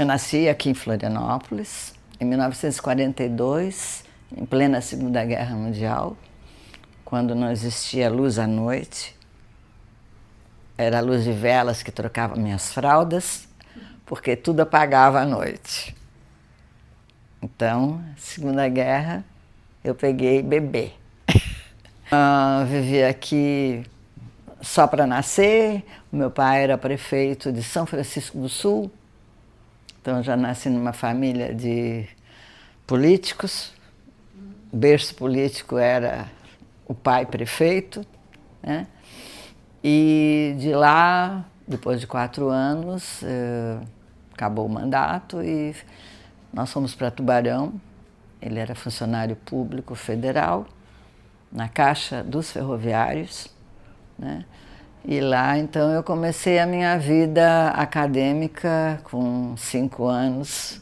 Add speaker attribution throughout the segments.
Speaker 1: nasci aqui em Florianópolis, em 1942, em plena Segunda Guerra Mundial, quando não existia luz à noite. Era a luz de velas que trocava minhas fraldas, porque tudo apagava à noite. Então, Segunda Guerra, eu peguei bebê. Vivi aqui só para nascer. O meu pai era prefeito de São Francisco do Sul, então já nasci numa família de políticos. O berço político era o pai prefeito, né? E de lá, depois de 4 anos, acabou o mandato e nós fomos para Tubarão. Ele era funcionário público federal, na Caixa dos Ferroviários, né? E lá, então, eu comecei a minha vida acadêmica com 5 anos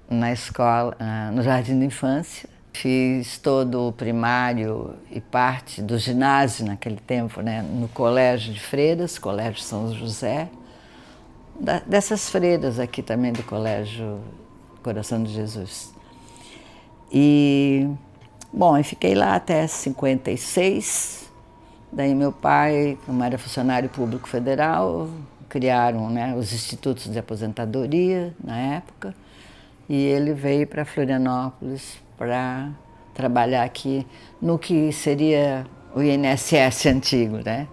Speaker 1: na escola, no Jardim de Infância. Fiz todo o primário e parte do ginásio naquele tempo, né, no Colégio de Freiras, Colégio São José, dessas freiras aqui também do Colégio Coração de Jesus. E, bom, eu fiquei lá até 56. Daí meu pai, como era funcionário público federal, criaram, né, os institutos de aposentadoria na época, e ele veio para Florianópolis para trabalhar aqui no que seria o INSS antigo, né?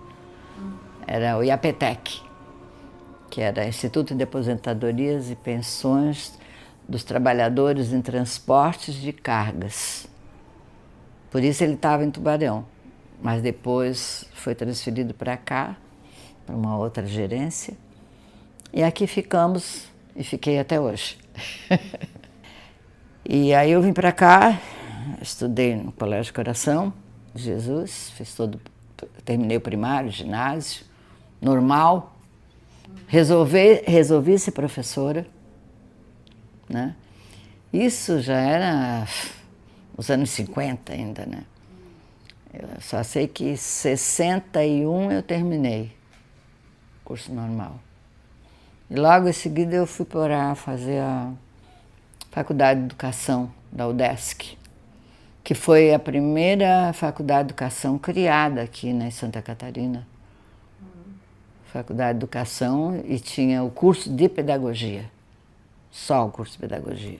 Speaker 1: Era o IAPTEC, que era Instituto de Aposentadorias e Pensões dos Trabalhadores em Transportes de Cargas. Por isso ele estava em Tubarão, mas depois foi transferido para cá, para uma outra gerência, e aqui ficamos, e fiquei até hoje. E aí eu vim para cá, estudei no Colégio Coração de Jesus, terminei o primário, ginásio, normal. Resolvi ser professora, né? Isso já era os anos 50 ainda, né? Eu só sei que em 61 eu terminei o curso normal. E logo em seguida eu fui para fazer a Faculdade de Educação da UDESC, que foi a primeira faculdade de educação criada aqui, né, em Santa Catarina. Faculdade de Educação, e tinha o curso de Pedagogia, só o curso de Pedagogia.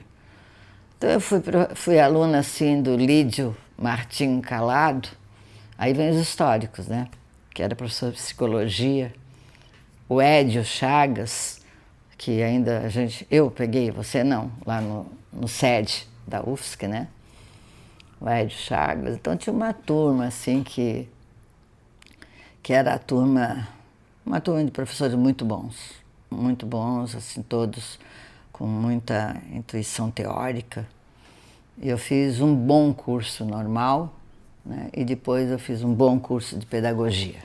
Speaker 1: Então eu fui aluna assim do Lídio Martim Calado, aí vem os históricos, né, que era professor de Psicologia, o Édio Chagas, que ainda eu peguei, você não, lá no SED da UFSC, né? O Édio Chagas. Então tinha uma turma assim que era uma turma de professores muito bons, assim, todos com muita intuição teórica. E eu fiz um bom curso normal, né? E depois eu fiz um bom curso de pedagogia.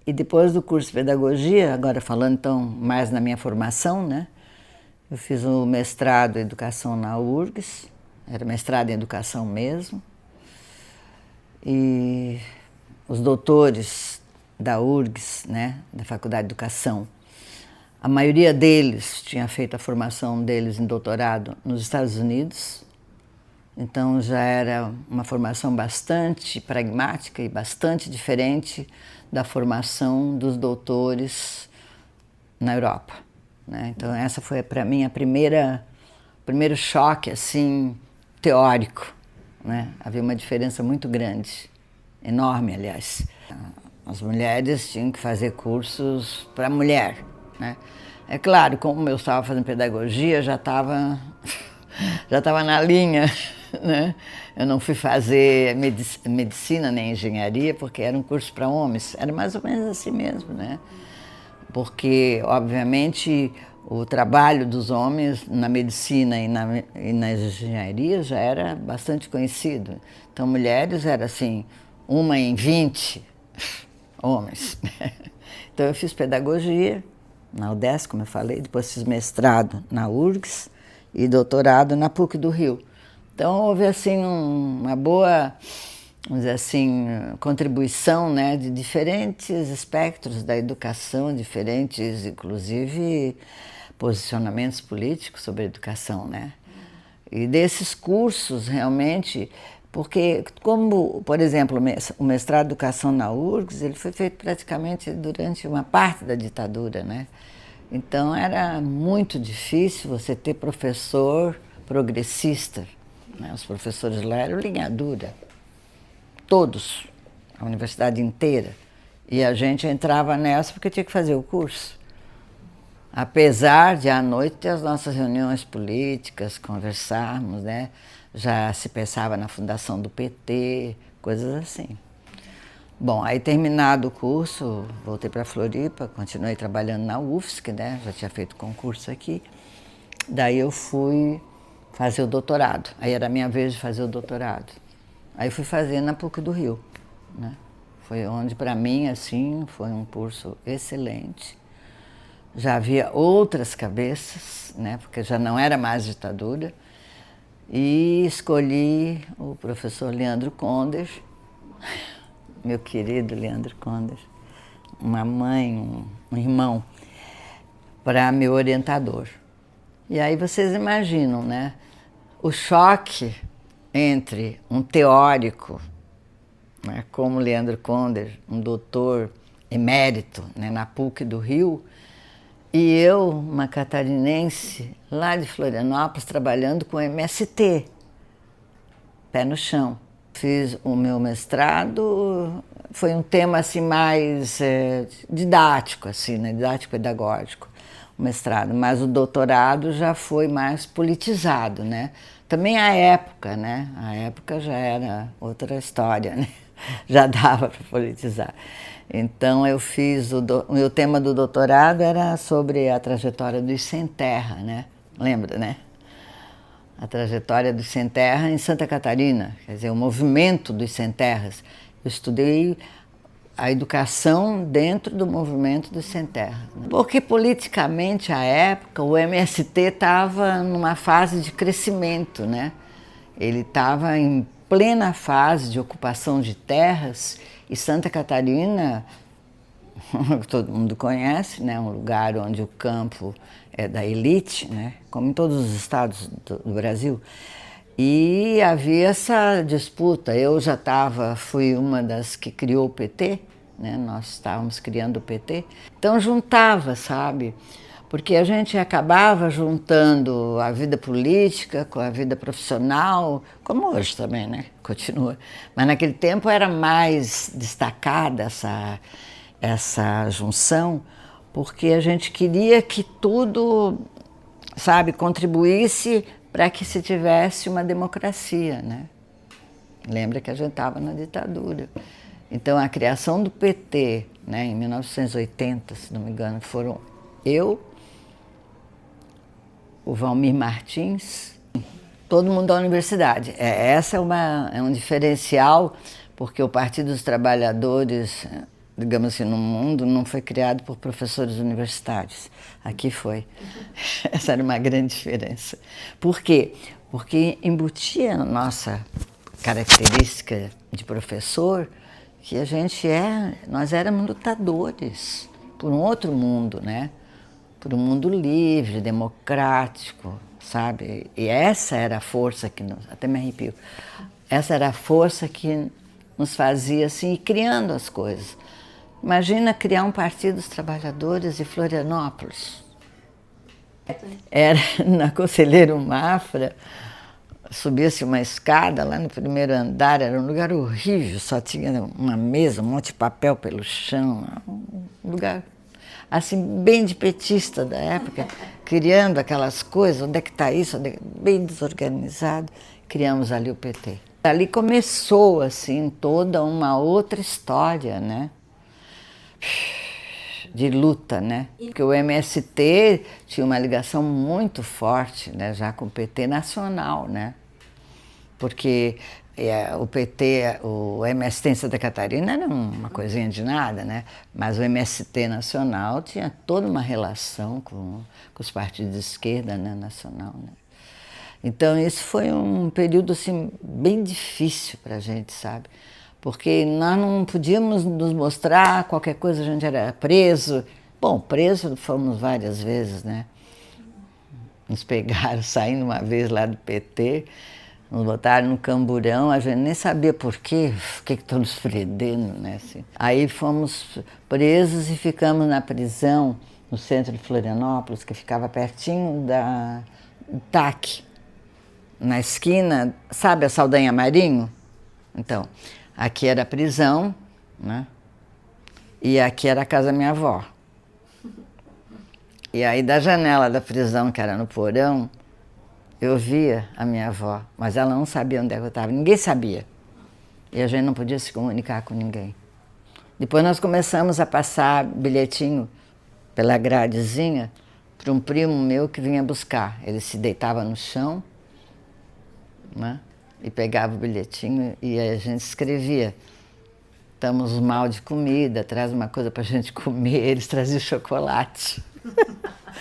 Speaker 1: E depois do curso de pedagogia, agora falando então mais na minha formação, né? Eu fiz o mestrado em educação na URGS, era mestrado em educação mesmo. E os doutores da URGS, né, da Faculdade de Educação, a maioria deles tinha feito a formação deles em doutorado nos Estados Unidos. Então já era uma formação bastante pragmática e bastante diferente da formação dos doutores na Europa, né? Então essa foi para mim o primeiro choque assim teórico, né? Havia uma diferença muito grande, enorme, aliás. As mulheres tinham que fazer cursos para mulher, né? É claro, como eu estava fazendo pedagogia, já estava na linha, né? Eu não fui fazer medicina nem engenharia porque era um curso para homens, era mais ou menos assim mesmo, né? Porque, obviamente, o trabalho dos homens na medicina e na engenharia já era bastante conhecido. Então, mulheres era assim, 1 em 20 homens. Então, eu fiz pedagogia na UDESC, como eu falei, depois fiz mestrado na URGS e doutorado na PUC do Rio. Então, houve assim uma boa, vamos dizer assim, contribuição, né, de diferentes espectros da educação, diferentes, inclusive, posicionamentos políticos sobre a educação, né? E desses cursos, realmente, porque como, por exemplo, o mestrado de educação na URGS, ele foi feito praticamente durante uma parte da ditadura, né? Então era muito difícil você ter professor progressista, né? Os professores lá eram linha dura, todos, a universidade inteira. E a gente entrava nessa porque tinha que fazer o curso. Apesar de à noite ter as nossas reuniões políticas, conversarmos, né? Já se pensava na fundação do PT, coisas assim. Bom, aí terminado o curso, voltei para Floripa, continuei trabalhando na UFSC, né? Já tinha feito concurso aqui. Daí eu fui fazer o doutorado. Aí era a minha vez de fazer o doutorado. Aí fui fazer na PUC do Rio, né? Foi onde, para mim, assim, foi um curso excelente. Já havia outras cabeças, né? Porque já não era mais ditadura. E escolhi o professor Leandro Conder, meu querido Leandro Conder, uma mãe, um irmão, para meu orientador. E aí vocês imaginam, né? O choque entre um teórico, né, como Leandro Conder, um doutor emérito, né, na PUC do Rio, e eu, uma catarinense, lá de Florianópolis, trabalhando com MST, pé no chão. Fiz o meu mestrado, foi um tema assim mais didático, assim, né, didático-pedagógico, o mestrado, mas o doutorado já foi mais politizado, né? Também a época, né? A época já era outra história, né? Já dava para politizar. Então eu fiz, o meu tema do doutorado era sobre a trajetória dos sem terra, né? Lembra, né? A trajetória dos sem terra em Santa Catarina, quer dizer, o movimento dos sem terras. Eu estudei a educação dentro do movimento dos sem terra. Porque politicamente, à época, o MST estava numa fase de crescimento, né? Ele estava em plena fase de ocupação de terras e Santa Catarina, todo mundo conhece, né? Um lugar onde o campo é da elite, né? Como em todos os estados do Brasil. E havia essa disputa. Eu já fui uma das que criou o PT, né? Nós estávamos criando o PT. Então juntava, sabe? Porque a gente acabava juntando a vida política com a vida profissional, como hoje também, né? Continua. Mas naquele tempo era mais destacada essa junção, porque a gente queria que tudo, sabe, contribuísse para que se tivesse uma democracia, né? Lembra que a gente estava na ditadura. Então a criação do PT, né, em 1980, se não me engano, foram eu, o Valmir Martins, todo mundo da universidade. Essa é um diferencial, porque o Partido dos Trabalhadores, digamos assim, no mundo, não foi criado por professores universitários. Aqui foi. Essa era uma grande diferença. Por quê? Porque embutia na nossa característica de professor que nós éramos lutadores por um outro mundo, né? Por um mundo livre, democrático, sabe? E essa era a força até me arrepio, essa era a força que nos fazia assim, ir criando as coisas. Imagina criar um Partido dos Trabalhadores de Florianópolis. Era na Conselheiro Mafra, subia-se uma escada lá no primeiro andar, era um lugar horrível, só tinha uma mesa, um monte de papel pelo chão, um lugar assim bem de petista da época, criando aquelas coisas, onde é que está isso, bem desorganizado, criamos ali o PT. Ali começou assim toda uma outra história, né? De luta, né? Porque o MST tinha uma ligação muito forte, né, já com o PT nacional, né? Porque o PT, o MST em Santa Catarina era uma coisinha de nada, né? Mas o MST nacional tinha toda uma relação com os partidos de esquerda, né, nacional, né? Então esse foi um período assim bem difícil para a gente, sabe? Porque nós não podíamos nos mostrar, qualquer coisa a gente era preso. Bom, preso fomos várias vezes, né? Nos pegaram saindo uma vez lá do PT, nos botaram no camburão, a gente nem sabia por quê, o que estão nos prendendo, né? Assim. Aí fomos presos e ficamos na prisão, no centro de Florianópolis, que ficava pertinho da TAC, na esquina, sabe a Saldanha Marinho? Então, aqui era a prisão, né? E aqui era a casa da minha avó. E aí da janela da prisão, que era no porão, eu via a minha avó, mas ela não sabia onde é que eu estava, ninguém sabia. E a gente não podia se comunicar com ninguém. Depois nós começamos a passar bilhetinho pela gradezinha para um primo meu que vinha buscar. Ele se deitava no chão, né, e pegava o bilhetinho e a gente escrevia. Estamos mal de comida, traz uma coisa para a gente comer. Eles traziam chocolate.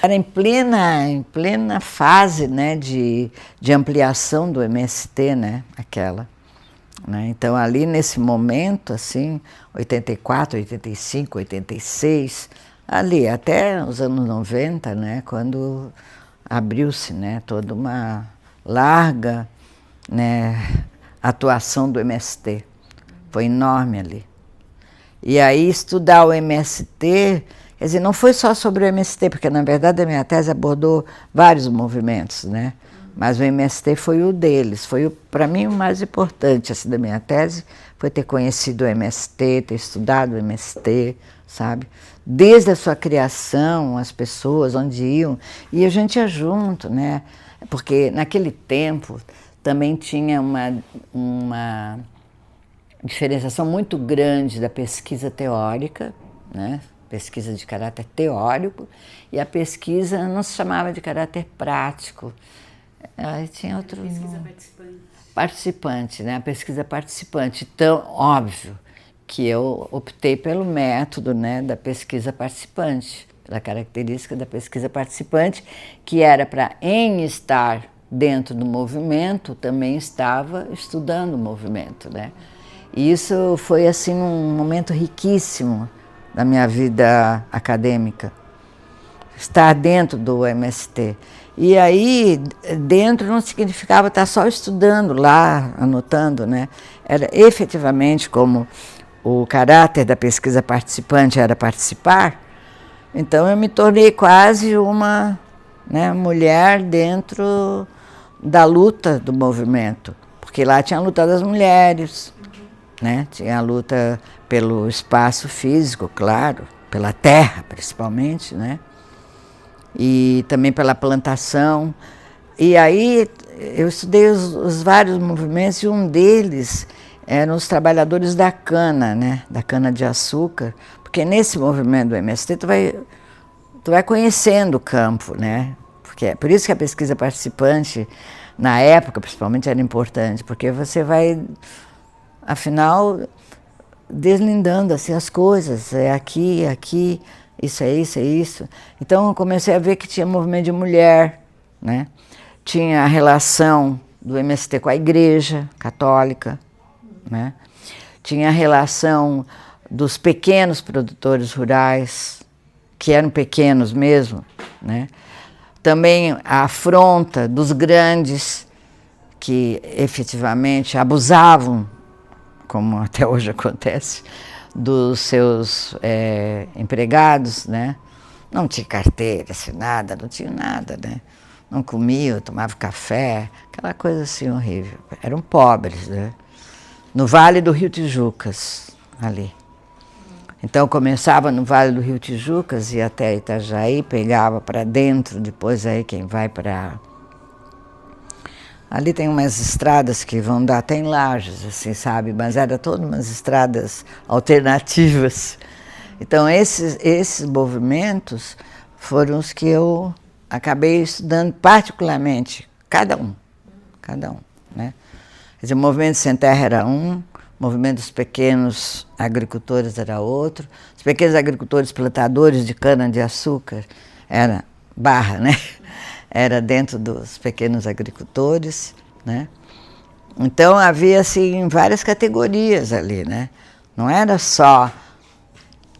Speaker 1: Era em plena fase, né, de ampliação do MST, né, aquela. Né? Então, ali nesse momento, assim, 84, 85, 86, ali até os anos 90, né, quando abriu-se, né, toda uma larga, né, atuação do MST. Foi enorme ali. E aí estudar o MST, quer dizer, não foi só sobre o MST, porque na verdade a minha tese abordou vários movimentos, né? Mas o MST foi o deles, foi para mim o mais importante assim, da minha tese, foi ter conhecido o MST, ter estudado o MST, sabe? Desde a sua criação, as pessoas, onde iam, e a gente ia junto, né? Porque naquele tempo também tinha uma diferenciação muito grande da pesquisa teórica, né? Pesquisa de caráter teórico, e a pesquisa não se chamava de caráter prático. Aí tinha outro
Speaker 2: pesquisa participante.
Speaker 1: Participante, né? A pesquisa participante. Então, óbvio que eu optei pelo método, né, da pesquisa participante, pela característica da pesquisa participante, que era para, em estar dentro do movimento, também estava estudando o movimento, né? E isso foi assim um momento riquíssimo da minha vida acadêmica, estar dentro do MST. E aí, dentro não significava estar só estudando lá, anotando, né? Era efetivamente, como o caráter da pesquisa participante era participar, então eu me tornei quase uma, né, mulher dentro da luta do movimento, porque lá tinha a luta das mulheres, né? Tinha a luta pelo espaço físico, claro, pela terra principalmente, né? E também pela plantação. E aí eu estudei os vários movimentos, e um deles eram os trabalhadores da cana, né? Da cana-de-açúcar, porque nesse movimento do MST tu vai conhecendo o campo, né? Porque é por isso que a pesquisa participante, na época principalmente, era importante, porque você vai, afinal, deslindando assim, as coisas, é aqui, isso é isso, é isso. Então eu comecei a ver que tinha movimento de mulher, né? Tinha a relação do MST com a igreja católica, né? Tinha a relação dos pequenos produtores rurais, que eram pequenos mesmo, né? Também a afronta dos grandes, que efetivamente abusavam, como até hoje acontece, dos seus empregados, né? Não tinha carteira assinada, não tinha nada, né? Não comia, tomava café, aquela coisa assim horrível. Eram pobres, né? No Vale do Rio Tijucas, ali. Então começava no Vale do Rio Tijucas, ia até Itajaí, pegava para dentro, depois aí quem vai para... Ali tem umas estradas que vão dar até em Lages, assim, sabe? Mas eram todas umas estradas alternativas. Então esses movimentos foram os que eu acabei estudando particularmente, cada um, né? Quer dizer, o movimento Sem Terra era um, o movimento dos pequenos agricultores era outro, os pequenos agricultores plantadores de cana-de-açúcar era Barra, né? Era dentro dos pequenos agricultores, né? Então havia assim várias categorias ali, né? Não era só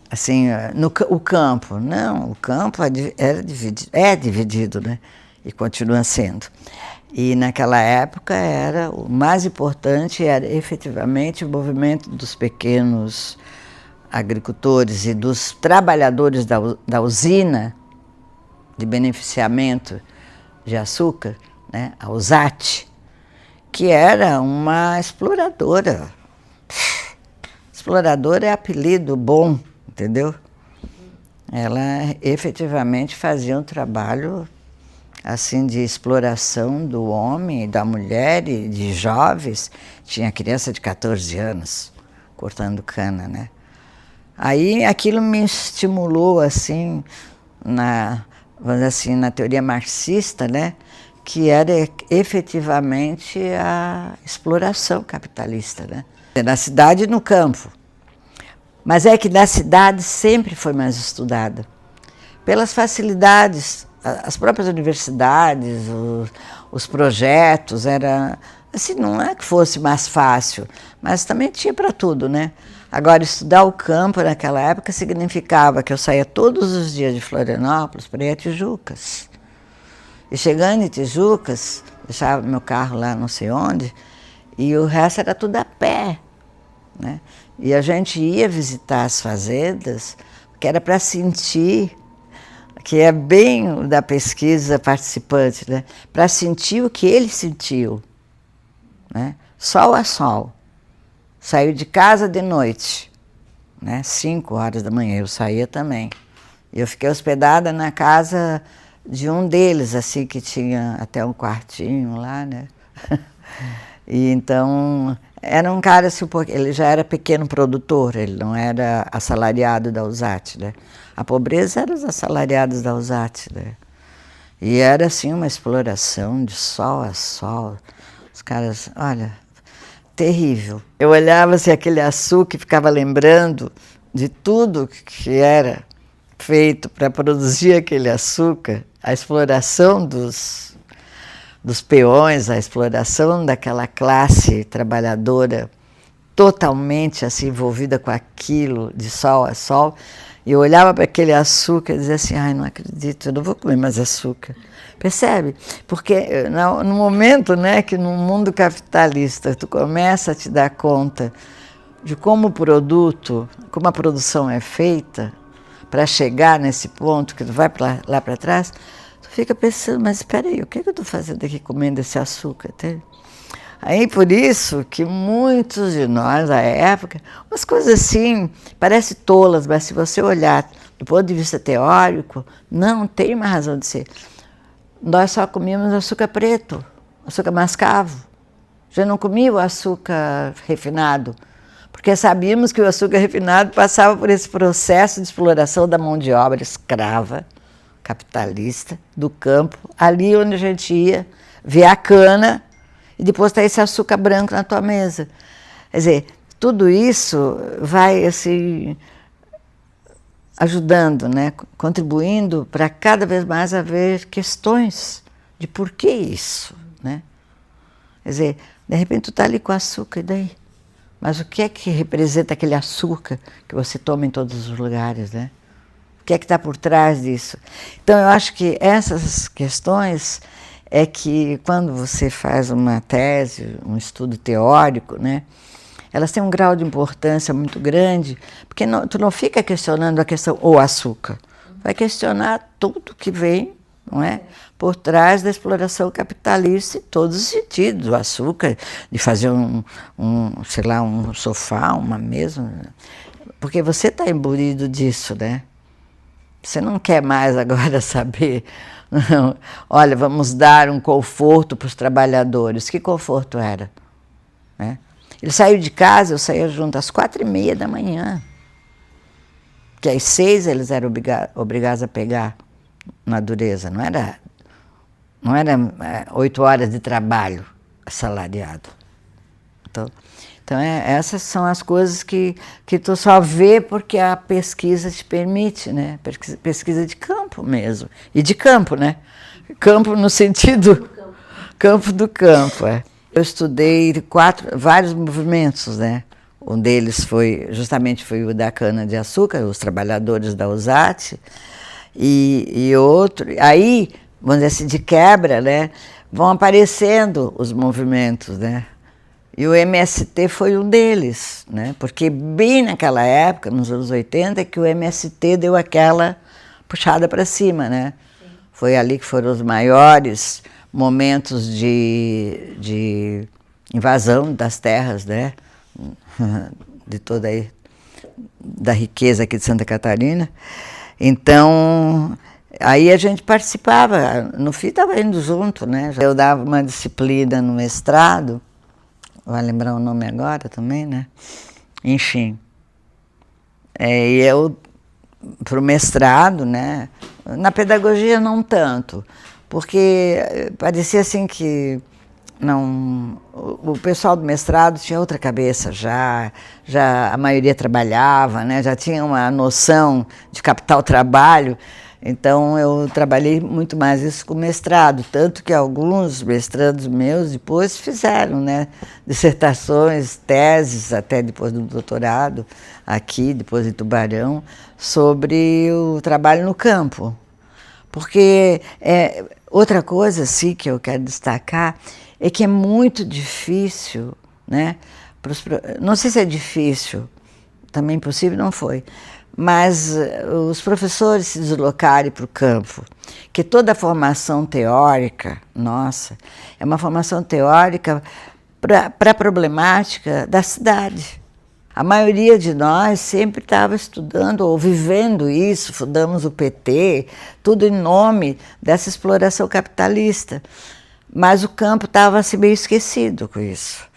Speaker 1: assim o campo, não, o campo era dividido, é dividido, né? e continua sendo. E naquela época o mais importante era efetivamente o movimento dos pequenos agricultores e dos trabalhadores da usina de beneficiamento de açúcar, né, a USAT, que era uma exploradora. Exploradora é apelido bom, entendeu? Ela efetivamente fazia um trabalho assim de exploração do homem, da mulher e de jovens. Tinha criança de 14 anos cortando cana, né? Aí aquilo me estimulou assim vamos dizer assim, na teoria marxista, né? Que era efetivamente a exploração capitalista, né? Na cidade e no campo. Mas é que na cidade sempre foi mais estudada. Pelas facilidades, as próprias universidades, os projetos, assim, não é que fosse mais fácil, mas também tinha para tudo, né? Agora, estudar o campo naquela época significava que eu saía todos os dias de Florianópolis para ir a Tijucas. E chegando em Tijucas, deixava meu carro lá não sei onde, e o resto era tudo a pé, né? E a gente ia visitar as fazendas, que era para sentir, que é bem da pesquisa participante, né? Para sentir o que ele sentiu, né? Sol a sol. Saiu de casa de noite, né? 5 horas da manhã, eu saía também. Eu fiquei hospedada na casa de um deles, assim, que tinha até um quartinho lá, né? E então, era um cara assim, ele já era pequeno produtor, ele não era assalariado da USAT, né? A pobreza era os assalariados da USAT, né? E era assim uma exploração de sol a sol. Os caras, olha, terrível. Eu olhava assim, aquele açúcar e ficava lembrando de tudo que era feito para produzir aquele açúcar, a exploração dos peões, a exploração daquela classe trabalhadora totalmente assim, envolvida com aquilo, de sol a sol. E eu olhava para aquele açúcar e dizia assim, ai, não acredito, eu não vou comer mais açúcar. Percebe? Porque no momento, né, que no mundo capitalista tu começa a te dar conta de como o produto, como a produção é feita para chegar nesse ponto que tu vai lá para trás, tu fica pensando, mas espera aí, o que eu estou fazendo aqui comendo esse açúcar? Aí por isso que muitos de nós, à época, umas coisas assim, parecem tolas, mas se você olhar do ponto de vista teórico, não tem uma razão de ser. Nós só comíamos açúcar preto, açúcar mascavo. Já não comia o açúcar refinado, porque sabíamos que o açúcar refinado passava por esse processo de exploração da mão de obra escrava, capitalista, do campo, ali onde a gente ia ver a cana, e depois está esse açúcar branco na tua mesa. Quer dizer, tudo isso vai assim, ajudando, né? Contribuindo para cada vez mais haver questões de por que isso, né? Quer dizer, de repente tu está ali com açúcar, e daí? Mas o que é que representa aquele açúcar que você toma em todos os lugares, né? O que é que está por trás disso? Então eu acho que essas questões é que quando você faz uma tese, um estudo teórico, né, elas têm um grau de importância muito grande, porque tu não fica questionando a questão o açúcar, vai questionar tudo que vem, não é, por trás da exploração capitalista em todos os sentidos, o açúcar, de fazer sei lá, um sofá, uma mesa, porque você está imbuído disso, né? Você não quer mais agora saber, não, olha, vamos dar um conforto para os trabalhadores. Que conforto era? Né? Ele saiu de casa, eu saía junto às 4h30 da manhã, que às 6 eles eram obrigados a pegar na dureza, não era 8 horas de trabalho assalariado. Então essas são as coisas que tu só vê porque a pesquisa te permite, né? Pesquisa de campo mesmo. E de campo, né? Campo no sentido... Campo do campo, é. Eu estudei vários movimentos, né? Um deles foi o da cana-de-açúcar, os trabalhadores da USAT, e outro... Aí, vamos dizer assim, de quebra, né, vão aparecendo os movimentos, né? E o MST foi um deles, né? Porque bem naquela época, nos anos 80, que o MST deu aquela puxada para cima, né? Sim. Foi ali que foram os maiores momentos de invasão das terras, né? De toda aí, da riqueza aqui de Santa Catarina. Então, aí a gente participava, no fim estava indo junto, né? Eu dava uma disciplina no mestrado, vai lembrar o nome agora também, né? Enfim. E eu, para o mestrado, né? Na pedagogia não tanto, porque parecia assim que não, o pessoal do mestrado tinha outra cabeça já a maioria trabalhava, né? Já tinha uma noção de capital trabalho. Então, eu trabalhei muito mais isso com mestrado, tanto que alguns mestrandos meus depois fizeram, né, dissertações, teses, até depois do doutorado, aqui, depois em Tubarão, sobre o trabalho no campo. Porque outra coisa, sim, que eu quero destacar, é que é muito difícil, né, não sei se é difícil, também impossível não foi, mas os professores se deslocarem para o campo, que toda a formação teórica, nossa, é uma formação teórica para a problemática da cidade. A maioria de nós sempre estava estudando ou vivendo isso, fundamos o PT, tudo em nome dessa exploração capitalista. Mas o campo estava assim, meio esquecido com isso.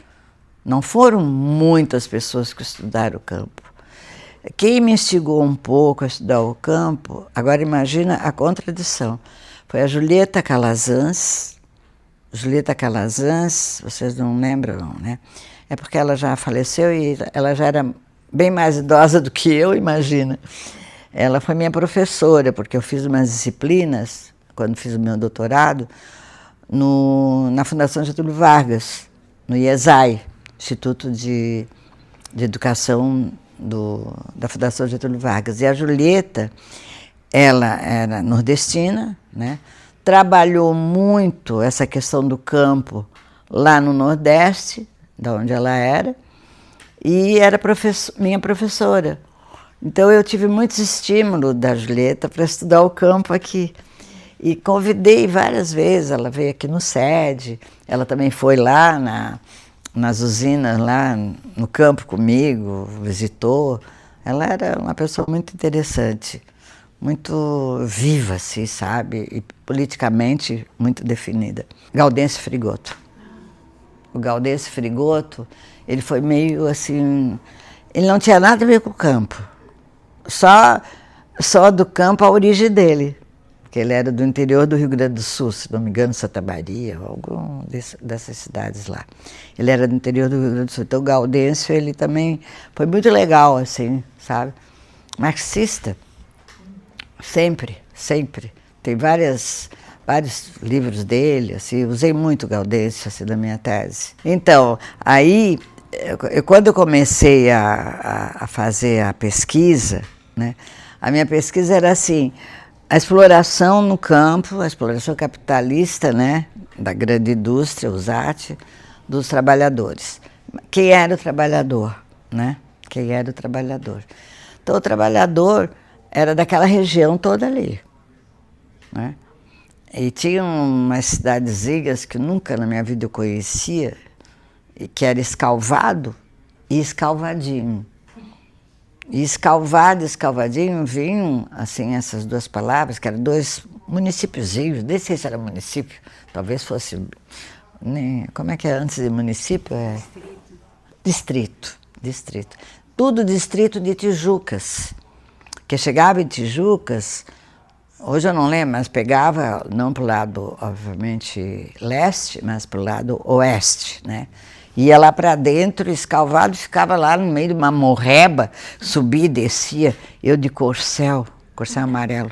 Speaker 1: Não foram muitas pessoas que estudaram o campo. Quem me instigou um pouco a estudar o campo, agora imagina a contradição, foi a Julieta Calazans. Julieta Calazans, vocês não lembram, não, né? É porque ela já faleceu e ela já era bem mais idosa do que eu, imagina. Ela foi minha professora, porque eu fiz umas disciplinas, quando fiz o meu doutorado, na Fundação Getúlio Vargas, no IESAI, Instituto de Educação da Fundação Getúlio Vargas. E a Julieta, ela era nordestina, né? Trabalhou muito essa questão do campo lá no Nordeste, da onde ela era, e era minha professora. Então eu tive muitos estímulos da Julieta para estudar o campo aqui. E convidei várias vezes, ela veio aqui no SED, ela também foi lá nas usinas, lá no campo comigo, visitou. Ela era uma pessoa muito interessante, muito viva, assim, sabe? E politicamente muito definida. Gaudêncio Frigoto. O Gaudêncio Frigoto, ele foi meio assim... Ele não tinha nada a ver com o campo. Só do campo a origem dele. Porque ele era do interior do Rio Grande do Sul, se não me engano, Santa Maria, alguma dessas cidades lá. Ele era do interior do Rio Grande do Sul. Então o Gaudêncio, ele também foi muito legal, assim, sabe? Marxista, sempre, sempre. Tem vários livros dele, assim, usei muito Gaudêncio, assim, na minha tese. Então, aí, quando eu comecei a fazer a pesquisa, né, a minha pesquisa era assim, a exploração no campo, a exploração capitalista, né, da grande indústria, USAT, dos trabalhadores. Quem era o trabalhador, né? Quem era o trabalhador? Então, o trabalhador era daquela região toda ali, né? E tinha umas cidadezinhas que nunca na minha vida eu conhecia, que era Escalvado e Escalvadinho. E Escalvado e Escalvadinho vinham, assim, essas duas palavras, que eram dois municípiozinhos, nem sei se era município, talvez fosse... como é que é antes de município? Distrito. Tudo distrito de Tijucas. Que chegava em Tijucas, hoje eu não lembro, mas pegava, não para o lado, obviamente, leste, mas para o lado oeste, né? Ia lá para dentro, Escalvado, ficava lá no meio de uma morreba, subia e descia, eu de corcel amarelo.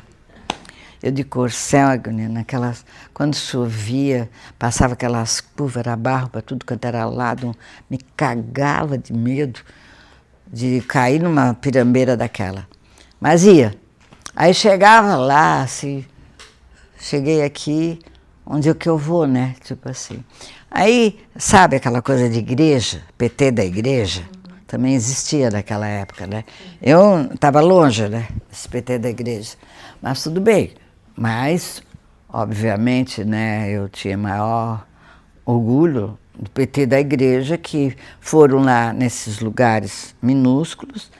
Speaker 1: Eu de corcel, naquelas, quando chovia, passava aquelas curvas, era barro para tudo quanto era lado, me cagava de medo de cair numa pirambeira daquela. Mas ia. Aí chegava lá, assim, cheguei aqui, onde é que eu vou, né? Tipo assim. Aí, sabe aquela coisa de igreja, PT da igreja? Também existia naquela época, né? Eu estava longe, né? Esse PT da igreja. Mas tudo bem. Mas, obviamente, né? Eu tinha maior orgulho do PT da igreja, que foram lá nesses lugares minúsculos,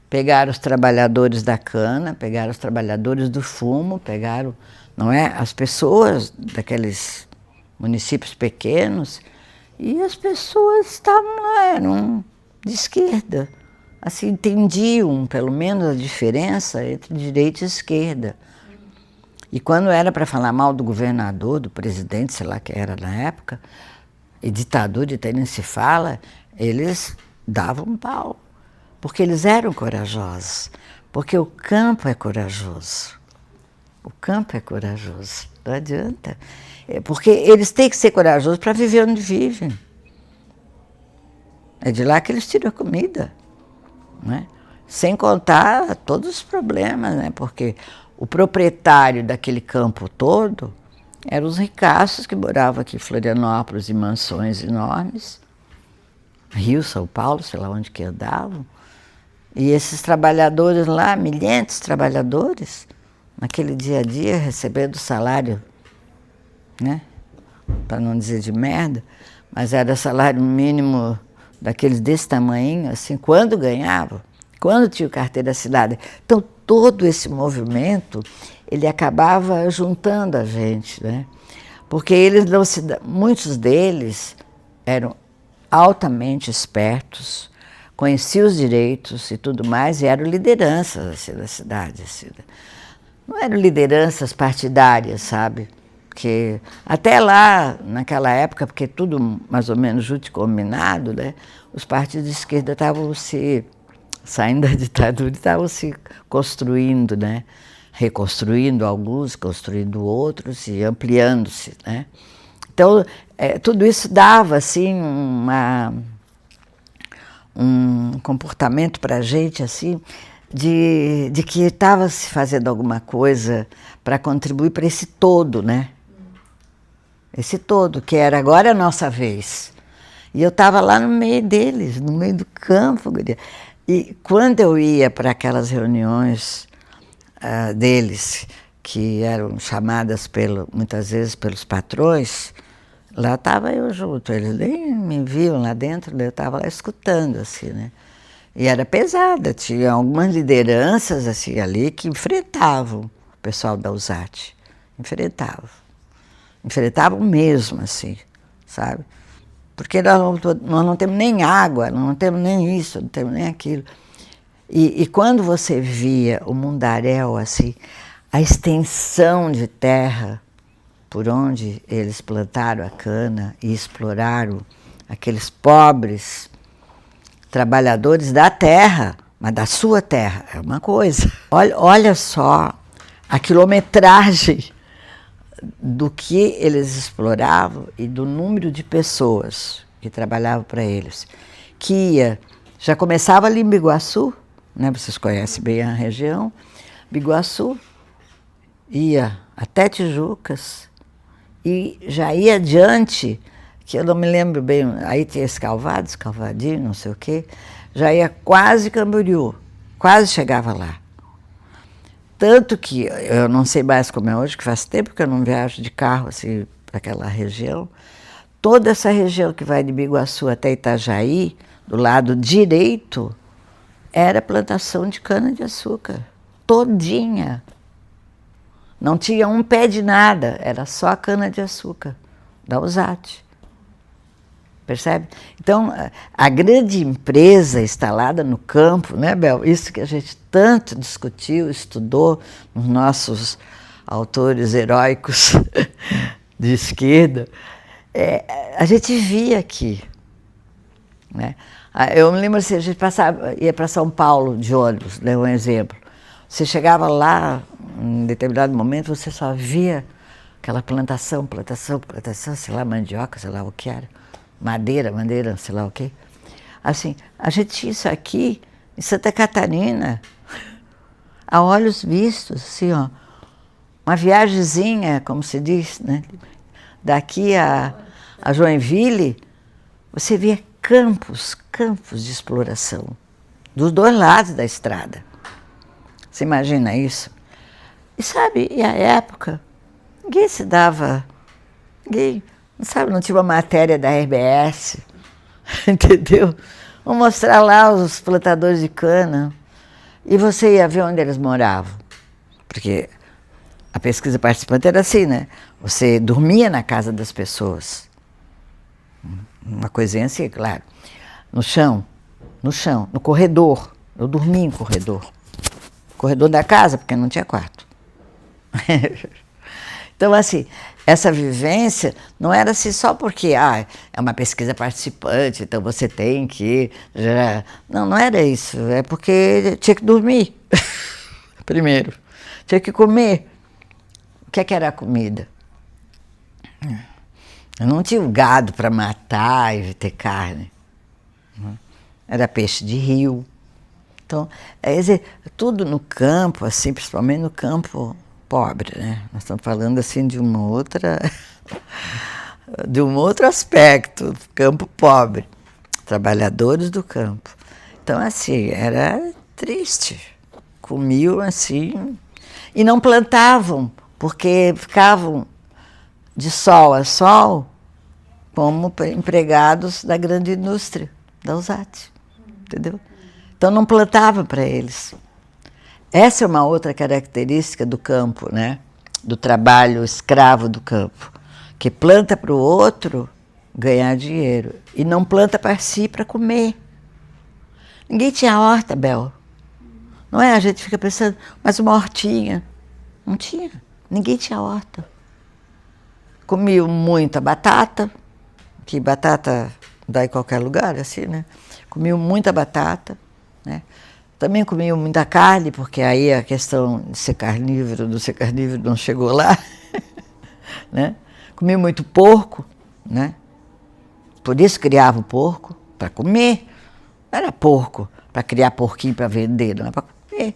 Speaker 1: pegaram os trabalhadores da cana, pegaram os trabalhadores do fumo, pegaram, não é, as pessoas daqueles municípios pequenos, e as pessoas estavam lá, eram de esquerda. Assim, entendiam pelo menos a diferença entre direita e esquerda. E quando era para falar mal do governador, do presidente, sei lá que era na época, e ditadura até nem se fala, eles davam pau. Porque eles eram corajosos. Porque o campo é corajoso. O campo é corajoso. Não adianta. Porque eles têm que ser corajosos para viver onde vivem. É de lá que eles tiram a comida. Né? Sem contar todos os problemas, né? Porque o proprietário daquele campo todo eram os ricaços que moravam aqui em Florianópolis, em mansões enormes, Rio, São Paulo, sei lá onde que andavam. E esses trabalhadores lá, milhentos trabalhadores, naquele dia a dia, recebendo salário, né? Para não dizer de merda, mas era salário mínimo daqueles desse tamanho, assim, quando ganhavam, quando tinha carteira assinada. Então, todo esse movimento, ele acabava juntando a gente, né? Porque eles não se, muitos deles eram altamente espertos, conheciam os direitos e tudo mais, e eram lideranças assim, da cidade. Assim. Não eram lideranças partidárias, sabe? Porque até lá, naquela época, porque tudo mais ou menos junto e combinado, né? Os partidos de esquerda estavam se saindo da ditadura e estavam se construindo, né? Reconstruindo alguns, construindo outros e ampliando-se, né? Então, tudo isso dava, assim, um comportamento para a gente, assim, de que estava se fazendo alguma coisa para contribuir para esse todo, né? Esse todo, que era agora a nossa vez. E eu estava lá no meio deles, no meio do campo. E quando eu ia para aquelas reuniões deles, que eram chamadas muitas vezes pelos patrões, lá estava eu junto. Eles nem me viam lá dentro, eu estava lá escutando, assim, né? E era pesada, tinha algumas lideranças assim, ali que enfrentavam o pessoal da USAT. Enfrentavam mesmo, assim, sabe? Porque nós não temos nem água, não temos nem isso, não temos nem aquilo. E quando você via o mundaréu, assim, a extensão de terra por onde eles plantaram a cana e exploraram aqueles pobres trabalhadores da terra, mas da sua terra, é uma coisa. Olha só a quilometragem do que eles exploravam e do número de pessoas que trabalhavam para eles. Que já começava ali em Biguaçu, né? Vocês conhecem bem a região, Biguaçu, ia até Tijucas e já ia adiante, que eu não me lembro bem, aí tinha Escalvadinho, não sei o quê, já ia quase Camboriú, quase chegava lá. Tanto que eu não sei mais como é hoje, que faz tempo que eu não viajo de carro assim, para aquela região. Toda essa região que vai de Biguaçu até Itajaí, do lado direito, era plantação de cana-de-açúcar, todinha. Não tinha um pé de nada, era só a cana-de-açúcar, da USAT. Percebe? Então, a grande empresa instalada no campo, né, Bel? Isso que a gente tanto discutiu, estudou nos nossos autores heróicos de esquerda, a gente via aqui. Né? Eu me lembro assim, a gente ia para São Paulo de ônibus, né, um exemplo. Você chegava lá, em determinado momento, você só via aquela plantação, sei lá, mandioca, sei lá o que era. Madeira, sei lá o quê. Assim, a gente tinha isso aqui em Santa Catarina, a olhos vistos, assim, ó. uma viagemzinha, como se diz, né? Daqui a Joinville, você via campos de exploração, dos dois lados da estrada. Você imagina isso? E sabe, e a época, ninguém se dava, ninguém, sabe, não tinha uma matéria da RBS, entendeu? Vou mostrar lá os plantadores de cana, e você ia ver onde eles moravam. Porque a pesquisa participante era assim, né? Você dormia na casa das pessoas. Uma coisinha assim, claro. No chão, no corredor. Eu dormia em corredor. Corredor da casa, porque não tinha quarto. Então, assim, essa vivência não era assim só porque é uma pesquisa participante, então você tem que... Não era isso. É porque tinha que dormir, primeiro. Tinha que comer. O que era a comida? Eu não tinha o gado para matar e ter carne. Era peixe de rio. Então, quer dizer, tudo no campo, assim, principalmente no campo pobre, né? Nós estamos falando assim de um outro aspecto, campo pobre, trabalhadores do campo. Então, assim, era triste. Comiam assim e não plantavam, porque ficavam de sol a sol como empregados da grande indústria, da Usat, entendeu? Então não plantava para eles. Essa é uma outra característica do campo, né? Do trabalho escravo do campo, que planta para o outro ganhar dinheiro e não planta para si para comer. Ninguém tinha horta, Bel. Não é? A gente fica pensando, mas uma hortinha. Não tinha. Ninguém tinha horta. Comiam muita batata, que batata dá em qualquer lugar, assim, né? Comiam muita batata, né? Também comiam muita carne, porque aí a questão de ser carnívoro, do ser carnívoro não chegou lá, né? Comiam muito porco, né? Por isso criava o porco, para comer. Não era porco para criar porquinho para vender, não era para comer.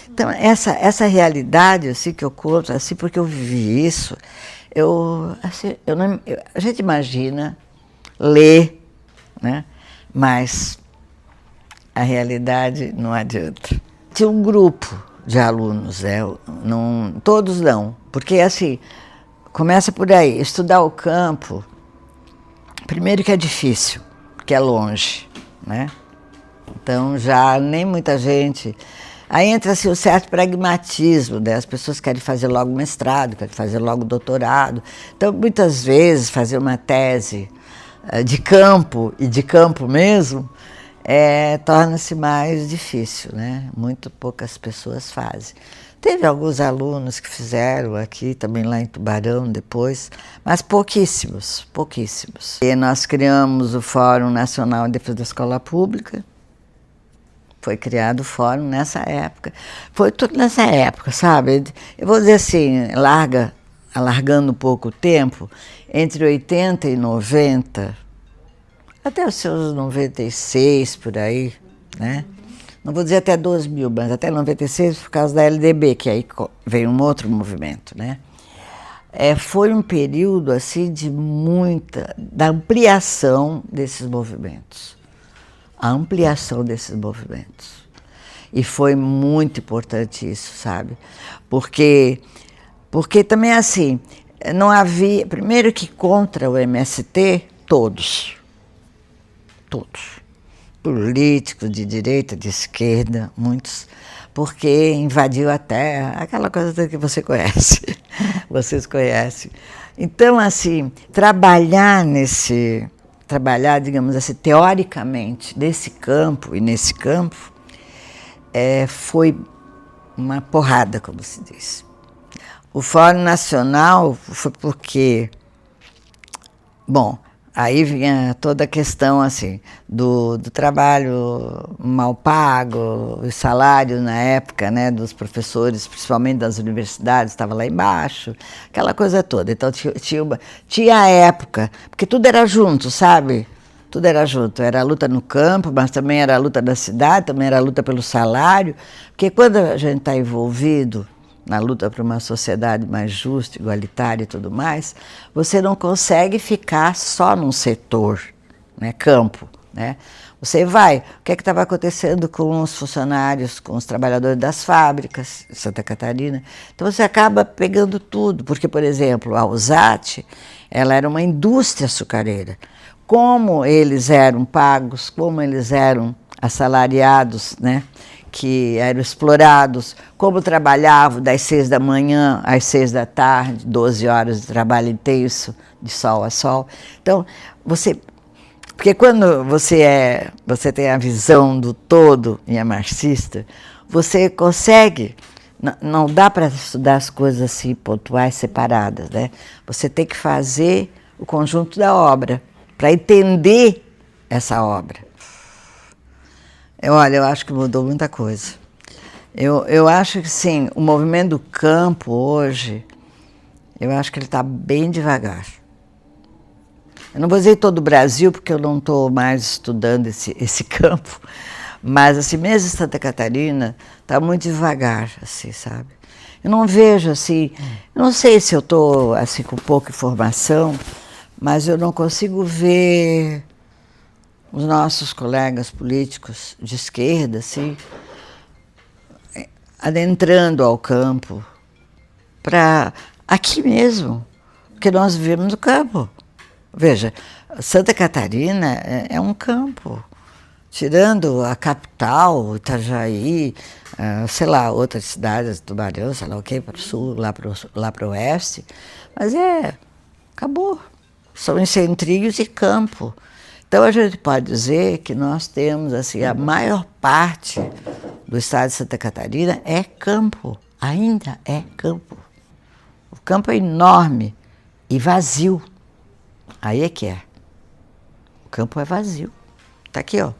Speaker 1: Então, essa realidade assim, que eu conto, assim, porque eu vivi isso, a gente imagina, lê, né? Mas a realidade não adianta. Tinha um grupo de alunos, todos não, porque assim, começa por aí, estudar o campo, primeiro que é difícil, porque é longe, né? Então já nem muita gente... Aí entra assim, um certo pragmatismo, né? As pessoas querem fazer logo mestrado, querem fazer logo doutorado. Então, muitas vezes, fazer uma tese de campo, e de campo mesmo, torna-se mais difícil, né? Muito poucas pessoas fazem. Teve alguns alunos que fizeram aqui, também lá em Tubarão depois, mas pouquíssimos, pouquíssimos. E nós criamos o Fórum Nacional em Defesa da Escola Pública. Foi criado o fórum nessa época. Foi tudo nessa época, sabe? Eu vou dizer assim, alargando um pouco o tempo, entre 80 e 90, até os seus 96, por aí, né? Não vou dizer até 2000, mas até 96 por causa da LDB, que aí veio um outro movimento, né? Foi um período, assim, da ampliação desses movimentos. A ampliação desses movimentos. E foi muito importante isso, sabe? Porque também assim, não havia... Primeiro que contra o MST, todos. Políticos de direita, de esquerda, muitos, porque invadiu a terra, aquela coisa que você conhece, vocês conhecem. Então, assim, trabalhar, digamos assim, teoricamente, nesse campo e nesse campo, foi uma porrada, como se diz. O Fórum Nacional foi porque, bom, aí vinha toda a questão assim, do trabalho mal pago, os salários na época, né, dos professores, principalmente das universidades, estava lá embaixo, aquela coisa toda. Então tinha a época, porque tudo era junto, sabe? Tudo era junto, era a luta no campo, mas também era a luta da cidade, também era a luta pelo salário, porque quando a gente está envolvido na luta por uma sociedade mais justa, igualitária e tudo mais, você não consegue ficar só num setor, né, campo, né? Você vai, o que estava acontecendo com os funcionários, com os trabalhadores das fábricas de Santa Catarina? Então você acaba pegando tudo, porque, por exemplo, a Usat, ela era uma indústria açucareira. Como eles eram pagos, como eles eram assalariados, né? Que eram explorados, como trabalhavam das 6 da manhã às 6 da tarde, 12 horas de trabalho intenso, de sol a sol. Então, porque quando você tem a visão do todo e é marxista, você consegue, não dá para estudar as coisas assim, pontuais, separadas, né? Você tem que fazer o conjunto da obra, para entender essa obra. Olha, eu acho que mudou muita coisa. Eu acho que, sim, o movimento do campo hoje, eu acho que ele está bem devagar. Eu não vou dizer todo o Brasil, porque eu não estou mais estudando esse campo, mas, assim, mesmo Santa Catarina, está muito devagar, assim, sabe? Eu não vejo, assim, eu não sei se eu estou, assim, com pouca informação, mas eu não consigo ver os nossos colegas políticos de esquerda, assim, adentrando ao campo, para aqui mesmo, porque nós vivemos no campo. Veja, Santa Catarina é um campo, tirando a capital, Itajaí, sei lá, outras cidades, Tubarão, sei lá o que, para o sul, lá para o oeste, mas acabou. São centrinhos e campo. Então a gente pode dizer que nós temos, assim, a maior parte do estado de Santa Catarina é campo, ainda é campo. O campo é enorme e vazio. Aí é que é. O campo é vazio. Está aqui, ó.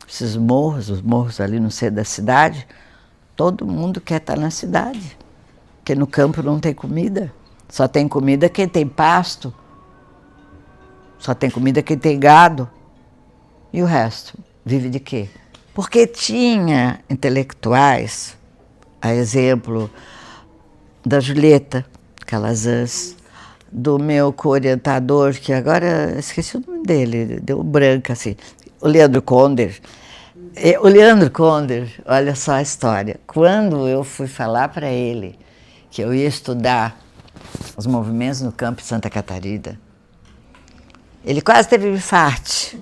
Speaker 1: Esses morros, os morros ali no centro da cidade, todo mundo quer estar na cidade. Porque no campo não tem comida. Só tem comida quem tem pasto. Só tem comida quem tem gado. E o resto? Vive de quê? Porque tinha intelectuais, a exemplo da Julieta Calazans, do meu co-orientador, que agora esqueci o nome dele, deu branco assim, o Leandro Conder. O Leandro Conder, olha só a história. Quando eu fui falar para ele que eu ia estudar os movimentos no campo de Santa Catarina, ele quase teve um infarto.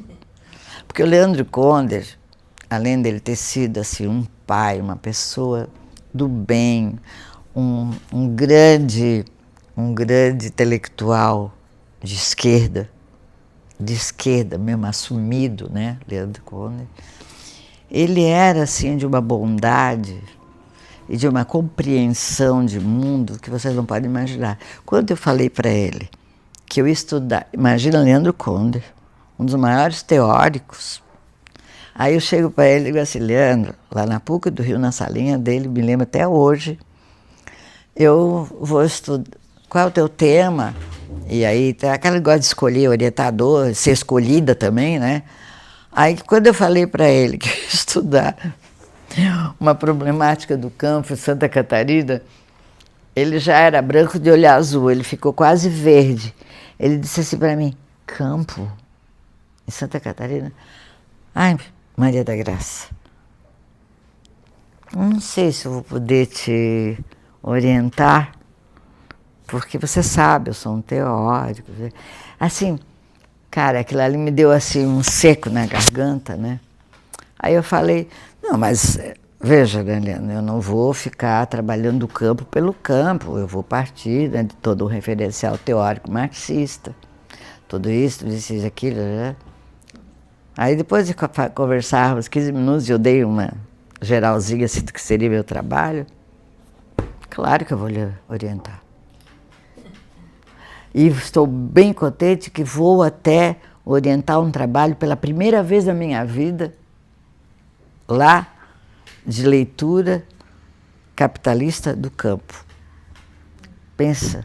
Speaker 1: Porque o Leandro Conder, além dele ter sido assim, um pai, uma pessoa do bem, um grande intelectual de esquerda mesmo, assumido, né, Leandro Conder, ele era assim de uma bondade e de uma compreensão de mundo que vocês não podem imaginar. Quando eu falei para ele que eu ia estudar, imagina Leandro Conder, um dos maiores teóricos. Aí eu chego para ele e digo assim, Leandro, lá na PUC do Rio, na salinha dele, me lembro até hoje, eu vou estudar, qual é o teu tema? E aí tem aquele negócio de escolher orientador, ser escolhida também, né? Aí quando eu falei para ele que ia estudar uma problemática do campo em Santa Catarina, ele já era branco de olho azul, ele ficou quase verde. Ele disse assim para mim, campo? Em Santa Catarina? Ai, Maria da Graça, não sei se eu vou poder te orientar, porque você sabe, eu sou um teórico. Assim, cara, aquilo ali me deu assim um seco na garganta, né? Aí eu falei, não, mas veja, Daniela, eu não vou ficar trabalhando o campo pelo campo, eu vou partir, né, de todo um referencial teórico marxista, tudo isso, aquilo, né? Aí depois de conversarmos 15 minutos, eu dei uma geralzinha assim do que seria meu trabalho. Claro que eu vou lhe orientar. E estou bem contente que vou até orientar um trabalho pela primeira vez na minha vida, lá, de leitura capitalista do campo. Pensa,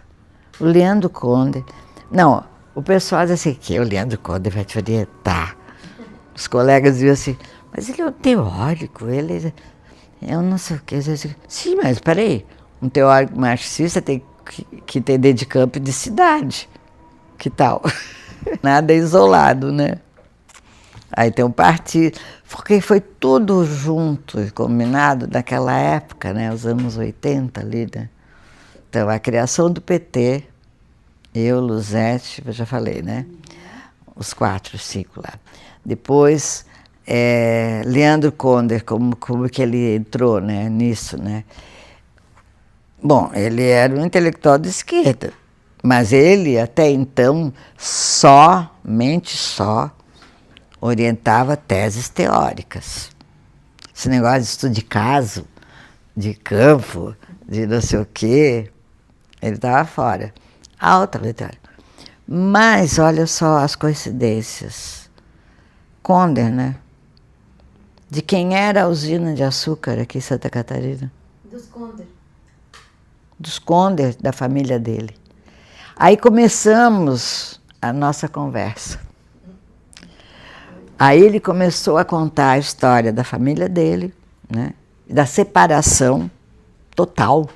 Speaker 1: o Leandro Conder... Não, o pessoal diz assim, que o Leandro Conder vai te orientar. Os colegas diziam assim, mas ele é um teórico, ele é um não sei o que. Sim, mas peraí, Um teórico marxista tem que entender de campo e de cidade. Que tal? Nada é isolado, né? Aí tem um partido, porque foi tudo junto e combinado naquela época, né? Os anos 80 ali, né? Então, a criação do PT, eu, Luzete, eu já falei, né? Os 4, 5 lá. Depois, Leandro Conder, como que ele entrou, né, nisso, né? Bom, ele era um intelectual de esquerda, mas ele, até então, somente orientava teses teóricas. Esse negócio de estudo de caso, de campo, de não sei o quê, ele estava fora. Autoritário. Mas olha só as coincidências. Conder, né? De quem era a usina de açúcar aqui em Santa Catarina?
Speaker 2: Dos Conder.
Speaker 1: Dos Conder, da família dele. Aí começamos a nossa conversa. Aí ele começou a contar a história da família dele, né? Da separação total.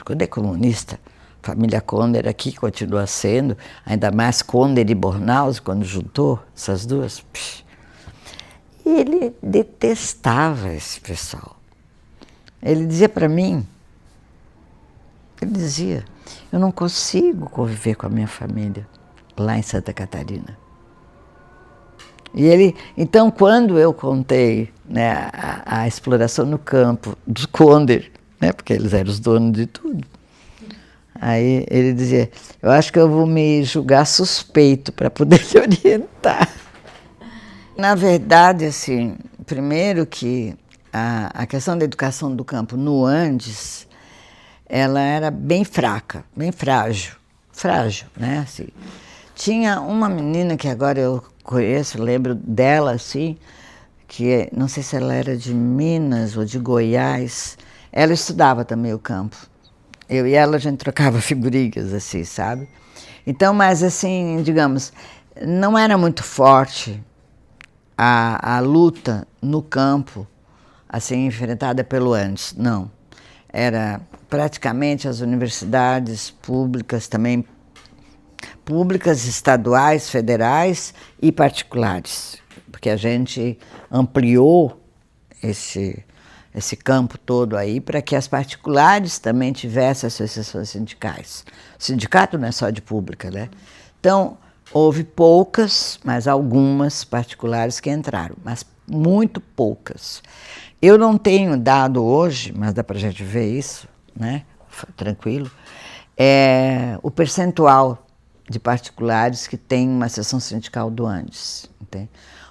Speaker 1: Quando é comunista, a família Conder aqui continua sendo, ainda mais Conder e Bornhaus, quando juntou essas duas. E ele detestava esse pessoal. Ele dizia para mim, eu não consigo conviver com a minha família lá em Santa Catarina. E então, quando eu contei, né, a exploração no campo dos Conder, né, porque eles eram os donos de tudo, aí ele dizia, eu acho que eu vou me julgar suspeito para poder te orientar. Na verdade, assim, primeiro que a questão da educação do campo no Andes, ela era bem fraca, bem frágil, né, assim. Tinha uma menina que agora eu conheço, lembro dela, assim, que não sei se ela era de Minas ou de Goiás, ela estudava também o campo. Eu e ela, a gente trocava figurinhas, assim, sabe? Então, mas assim, digamos, não era muito forte a luta no campo, assim, enfrentada pelo Andes, não. Era praticamente as universidades públicas também, públicas, estaduais, federais e particulares, porque a gente ampliou esse campo todo aí para que as particulares também tivessem associações sindicais. O sindicato não é só de pública, né? Então, houve poucas, mas algumas particulares que entraram, mas muito poucas. Eu não tenho dado hoje, mas dá para a gente ver isso, né? Tranquilo, o percentual de particulares que tem uma seção sindical do Andes, entende?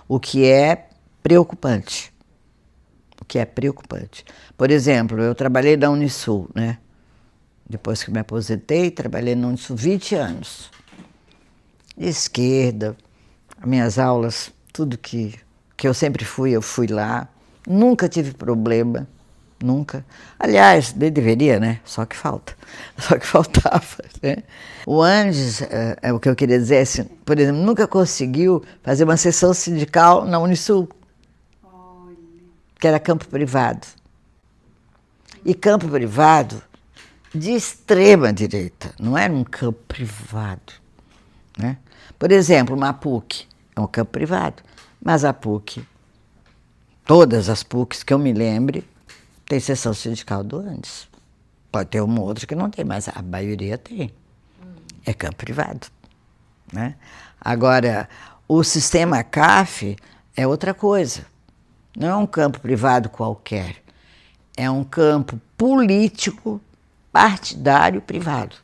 Speaker 1: O que é preocupante. Por exemplo, eu trabalhei na Unisul, né? Depois que me aposentei, trabalhei na Unisul 20 anos. De esquerda, minhas aulas, tudo que eu sempre fui, eu fui lá. Nunca tive problema, nunca. Aliás, deveria, né? Só que faltava, né? O Andes, o que eu queria dizer, assim, por exemplo, nunca conseguiu fazer uma sessão sindical na Unisul, que era campo privado. E campo privado de extrema direita, não era um campo privado, né? Por exemplo, uma PUC é um campo privado, mas a PUC, todas as PUCs que eu me lembre, tem seção sindical do Andes. Pode ter uma ou outra que não tem, mas a maioria tem. É campo privado, né? Agora, o sistema CAF é outra coisa. Não é um campo privado qualquer. É um campo político, partidário, privado.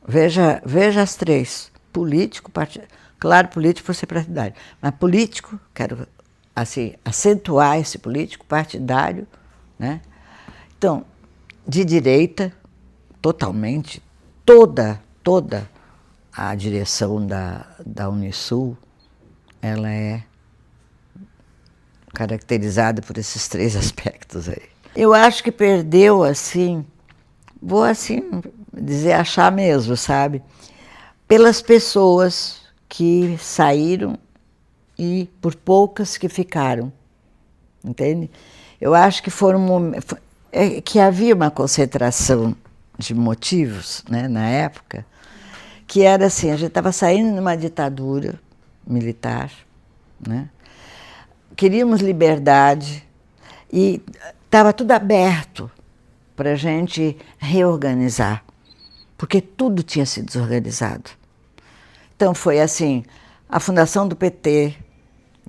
Speaker 1: Veja as três. Político, partidário. Claro, político por ser partidário. Mas político, quero assim, acentuar esse político, partidário, né? Então, de direita, totalmente, toda a direção da Unisul, ela é caracterizada por esses três aspectos aí. Eu acho que perdeu, assim, vou assim dizer, achar mesmo, sabe? Pelas pessoas que saíram e por poucas que ficaram, entende? Eu acho que que havia uma concentração de motivos, né, na época, que era assim, a gente estava saindo de uma ditadura militar, né? Queríamos liberdade e estava tudo aberto para a gente reorganizar, porque tudo tinha sido desorganizado. Então foi assim, a fundação do PT,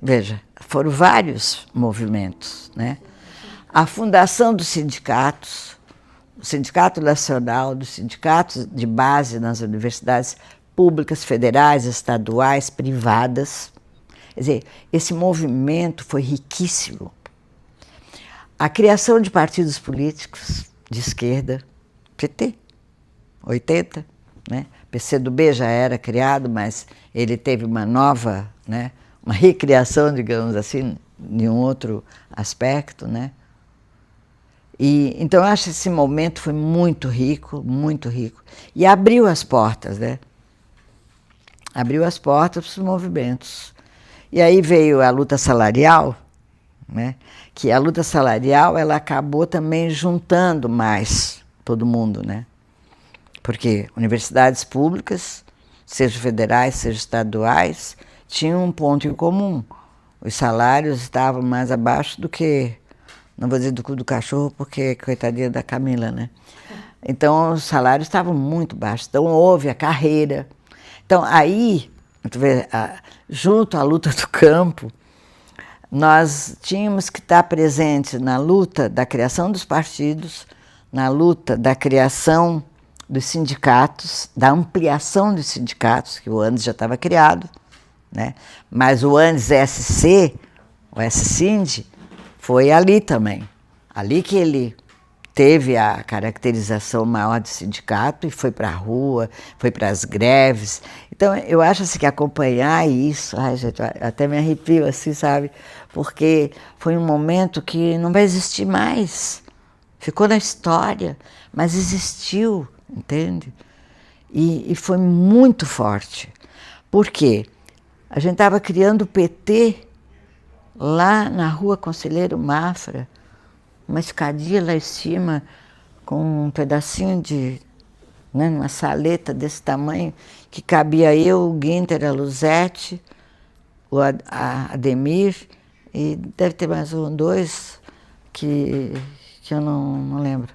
Speaker 1: veja, foram vários movimentos, né? A fundação dos sindicatos, o Sindicato Nacional, dos sindicatos de base nas universidades públicas, federais, estaduais, privadas. Quer dizer, esse movimento foi riquíssimo. A criação de partidos políticos de esquerda, PT, 80, né? PCdoB já era criado, mas ele teve uma nova, né? Uma recriação, digamos assim, de um outro aspecto, né? E, então, eu acho que esse momento foi muito rico, e abriu as portas, né? Abriu as portas para os movimentos. E aí veio a luta salarial, né? Que a luta salarial ela acabou também juntando mais todo mundo, né? Porque universidades públicas, seja federais, seja estaduais, tinham um ponto em comum. Os salários estavam mais abaixo do que, não vou dizer do cu do cachorro, porque coitadinha da Camila, né? Então, os salários estavam muito baixos. Então, houve a carreira. Então, aí, tu vê, junto à luta do campo, nós tínhamos que estar presentes na luta da criação dos partidos, na luta da criação dos sindicatos, da ampliação dos sindicatos, que o ANDES já estava criado, né? Mas o ANDES-SC, o SCIND, foi ali também. Ali que ele teve a caracterização maior de sindicato e foi para a rua, foi para as greves. Então, eu acho assim, que acompanhar isso, ai, gente, até me arrepio assim, sabe? Porque foi um momento que não vai existir mais. Ficou na história, mas existiu, entende? E foi muito forte. Por quê? A gente estava criando o PT lá na rua Conselheiro Mafra, uma escadinha lá em cima, com um pedacinho de, né, uma saleta desse tamanho, que cabia eu, o Guinter, a Luzete, o Ademir, e deve ter mais um, dois, que eu não lembro.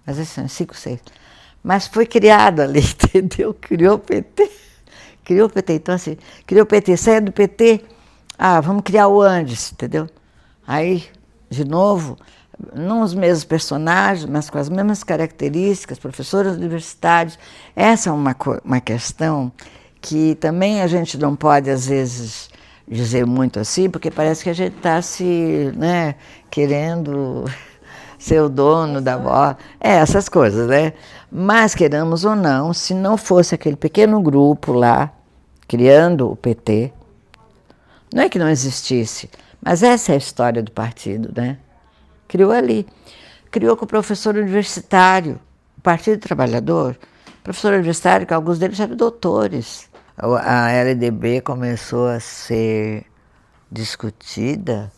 Speaker 1: Mas assim, 5, 6. Mas foi criado ali, entendeu? Criou o PT. Criou o PT. Então, assim, criou o PT, saia do PT, vamos criar o Andes, entendeu? Aí, de novo, não os mesmos personagens, mas com as mesmas características, professores universitários. Essa é uma questão que também a gente não pode, às vezes, dizer muito assim, porque parece que a gente está se, né, querendo ser o dono da bola. Essas coisas, né? Mas, queramos ou não, se não fosse aquele pequeno grupo lá, criando o PT, não é que não existisse, mas essa é a história do partido, né? Criou ali. Criou com o professor universitário, o Partido Trabalhador, professor universitário, que alguns deles eram doutores. A LDB começou a ser discutida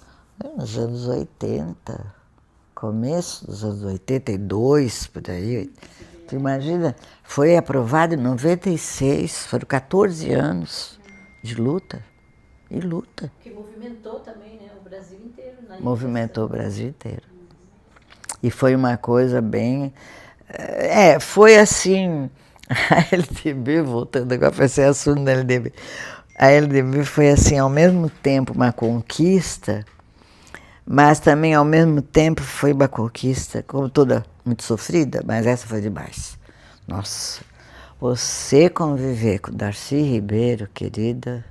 Speaker 1: nos anos 80, começo dos anos 82, por aí. Tu imagina, foi aprovado em 96, foram 14 anos de luta. E luta.
Speaker 2: Que movimentou também, né, o Brasil inteiro.
Speaker 1: Movimentou o Brasil inteiro. E foi uma coisa bem... foi assim... A LDB, voltando agora para esse assunto da LDB, a LDB foi assim, ao mesmo tempo uma conquista, mas também ao mesmo tempo foi uma conquista, como toda, muito sofrida, mas essa foi demais. Nossa, você conviver com Darcy Ribeiro, querida,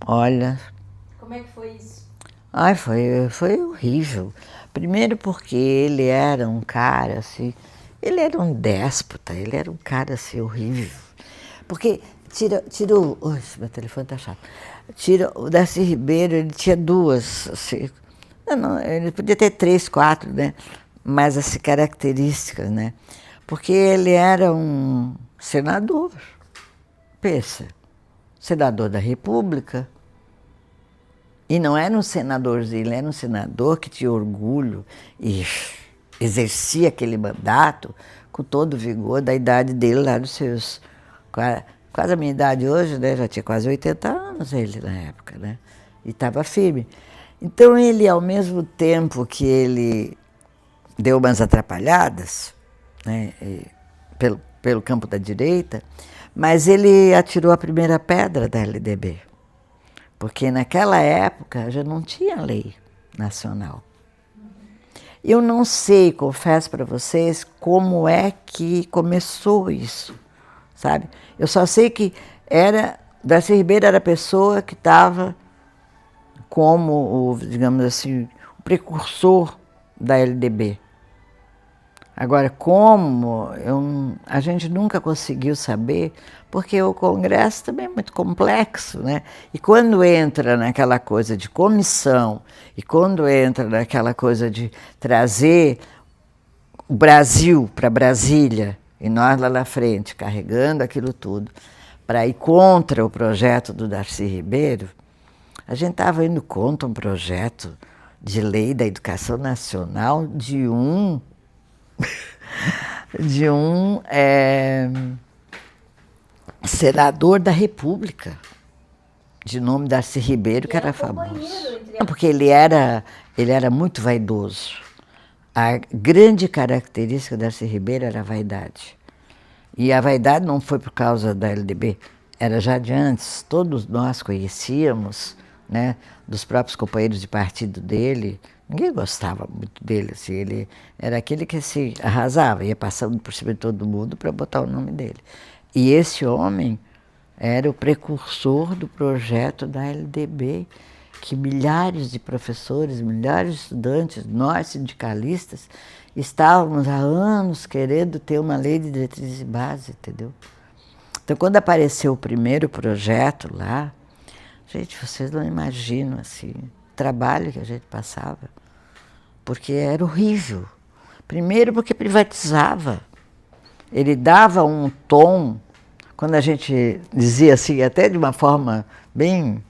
Speaker 1: olha...
Speaker 2: Como é que foi isso?
Speaker 1: Ai, foi horrível. Primeiro porque ele era um cara assim, ele era um déspota, ele era um cara assim horrível. Porque tira o... Oxe, meu telefone tá chato. Tira o Darcy Ribeiro, ele tinha duas, assim, não, ele podia ter 3, 4, né? Mas assim, características, né? Porque ele era um senador, pensa, senador da República. E não era um senadorzinho, ele era um senador que tinha orgulho. E exercia aquele mandato com todo o vigor da idade dele, lá dos seus... Quase a minha idade hoje, né? Já tinha quase 80 anos ele na época, né? E estava firme. Então ele, ao mesmo tempo que ele deu umas atrapalhadas, né? Pelo campo da direita, mas ele atirou a primeira pedra da LDB. Porque naquela época já não tinha lei nacional. Eu não sei, confesso para vocês, como é que começou isso, sabe? Eu só sei que Darcy Ribeiro era a pessoa que estava como, digamos assim, o precursor da LDB. Agora, como, a gente nunca conseguiu saber, porque o Congresso também é muito complexo, né? E quando entra naquela coisa de comissão, e quando entra naquela coisa de trazer o Brasil para Brasília, e nós lá na frente, carregando aquilo tudo, para ir contra o projeto do Darcy Ribeiro, a gente estava indo contra um projeto de lei da educação nacional de um senador da República, de nome Darcy Ribeiro, que era famoso. Porque ele era muito vaidoso. A grande característica do Darcy Ribeiro era a vaidade. E a vaidade não foi por causa da LDB, era já de antes. Todos nós conhecíamos, né, dos próprios companheiros de partido dele. Ninguém gostava muito dele, assim, ele era aquele que se arrasava, ia passando por cima de todo mundo para botar o nome dele. E esse homem era o precursor do projeto da LDB, que milhares de professores, milhares de estudantes, nós sindicalistas, estávamos há anos querendo ter uma lei de diretrizes e base, entendeu? Então, quando apareceu o primeiro projeto lá, gente, vocês não imaginam, assim, trabalho que a gente passava, porque era horrível. Primeiro porque privatizava. Ele dava um tom, quando a gente dizia assim, até de uma forma bem,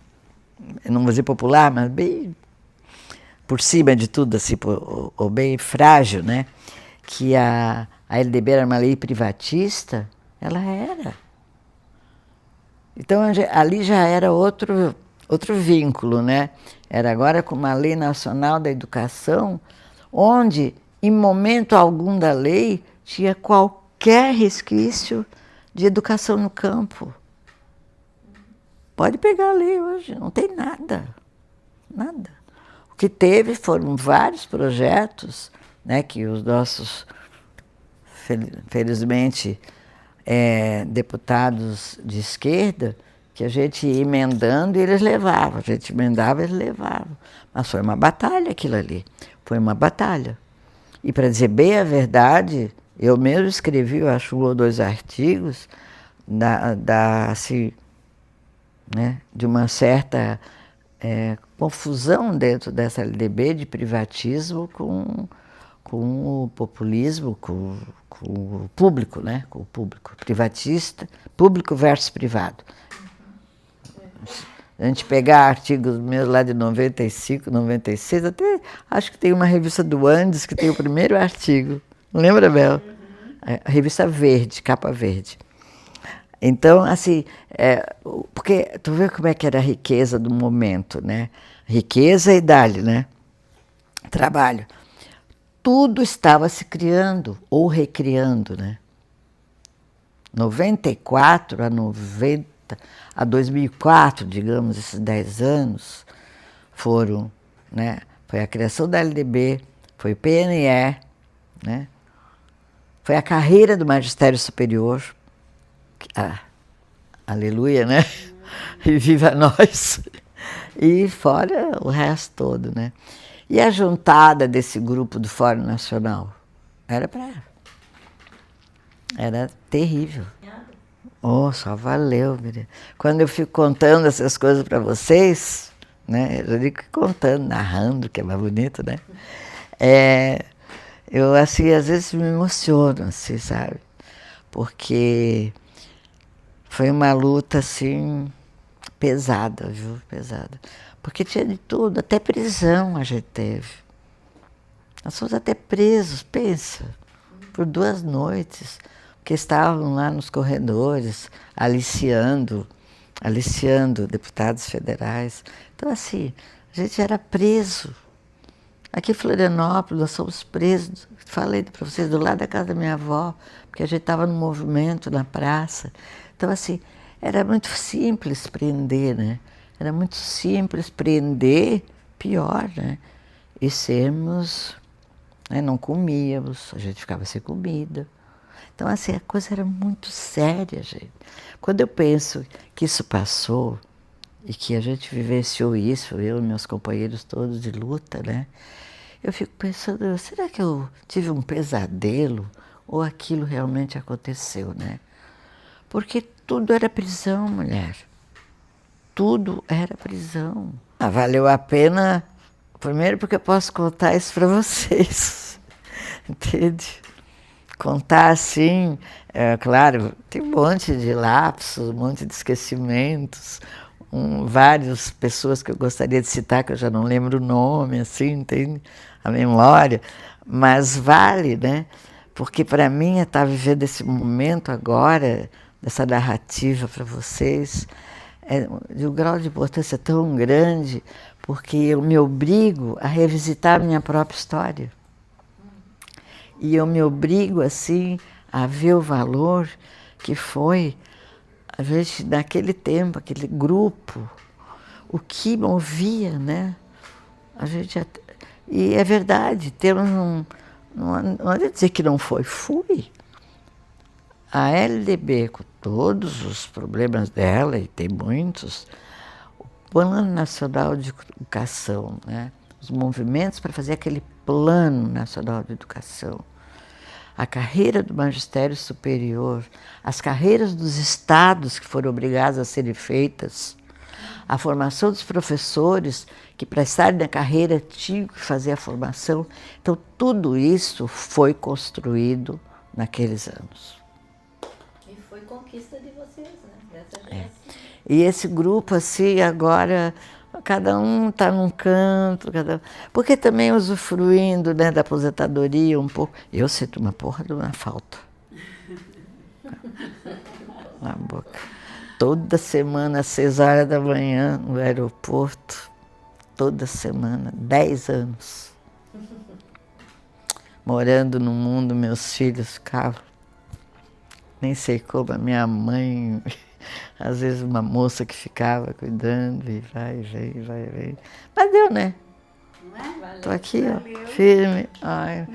Speaker 1: não vou dizer popular, mas bem por cima de tudo, assim, ou bem frágil, né? Que a LDB era uma lei privatista, ela era. Então ali já era outro vínculo, né? Era agora com uma lei nacional da educação, onde, em momento algum da lei, tinha qualquer resquício de educação no campo. Pode pegar a lei hoje, não tem nada, nada. O que teve foram vários projetos, né, que os nossos, felizmente, deputados de esquerda, que a gente ia emendando e eles levavam, a gente emendava e eles levavam. Mas foi uma batalha aquilo ali, foi uma batalha. E para dizer bem a verdade, eu mesmo escrevi, eu acho, 1 ou 2 artigos assim, né, de uma certa confusão dentro dessa LDB de privatismo com o populismo, com o público, né? Com o público privatista, público versus privado. A gente pegar artigos meus lá de 95, 96, até acho que tem uma revista do Andes que tem o primeiro artigo. Não lembra, Bel? A revista verde, capa verde. Então, assim, porque tu vê como é que era a riqueza do momento, né? Riqueza e dali, né? Trabalho. Tudo estava se criando ou recriando, né? 94 a 2004, digamos, esses 10 anos, foram, né? Foi a criação da LDB, foi o PNE, né? Foi a carreira do magistério superior, aleluia, né? E viva nós! E fora o resto todo, né? E a juntada desse grupo do Fórum Nacional? Era terrível. Oh, só valeu, menina. Quando eu fico contando essas coisas para vocês, né? Eu digo contando, narrando, que é mais bonito, né? Eu, assim, às vezes me emociono, assim, sabe? Porque foi uma luta, assim, pesada, viu? Pesada. Porque tinha de tudo, até prisão a gente teve. Nós fomos até presos, pensa, por 2 noites, porque estavam lá nos corredores, aliciando deputados federais. Então, assim, a gente era preso. Aqui em Florianópolis, nós somos presos, falei para vocês, do lado da casa da minha avó, porque a gente estava no movimento, na praça. Então, assim, era muito simples prender, né? Era muito simples prender, pior, né? E sermos, né? Não comíamos, a gente ficava sem comida. Então, assim, a coisa era muito séria, gente. Quando eu penso que isso passou e que a gente vivenciou isso, eu e meus companheiros todos de luta, né? Eu fico pensando, será que eu tive um pesadelo ou aquilo realmente aconteceu, né? Porque tudo era prisão, mulher. Tudo era prisão. Ah, valeu a pena, primeiro porque eu posso contar isso para vocês, entende? Contar assim, claro, tem um monte de lapsos, um monte de esquecimentos, várias pessoas que eu gostaria de citar, que eu já não lembro o nome, assim, entende? A memória, mas vale, né? Porque para mim, estar vivendo esse momento agora, dessa narrativa para vocês, é de um grau de importância tão grande, porque eu me obrigo a revisitar a minha própria história. E eu me obrigo, assim, a ver o valor que foi, a gente, naquele tempo, aquele grupo, o que movia, né? A gente, e é verdade, temos não adianta dizer que não foi, fui. A LDB, com todos os problemas dela, e tem muitos, o Plano Nacional de Educação, né? Os movimentos para fazer aquele Plano Nacional de Educação, a carreira do magistério superior, as carreiras dos estados que foram obrigadas a serem feitas, a formação dos professores que para estarem na carreira tinham que fazer a formação. Então, tudo isso foi construído naqueles anos.
Speaker 2: E foi conquista de vocês, né? Dessa geração.
Speaker 1: E esse grupo, assim, agora, cada um está num canto, porque também usufruindo, né, da aposentadoria um pouco. Eu sinto uma porra de uma falta. Na boca. Toda semana, às 6 horas da manhã, no aeroporto. Toda semana, 10 anos. Morando no mundo, meus filhos ficavam. Nem sei como, a minha mãe, às vezes uma moça que ficava cuidando, e vai, vem. Mas deu, né?
Speaker 3: Não é?
Speaker 1: Tô aqui, ó,
Speaker 3: Valeu.
Speaker 1: firme. Ai.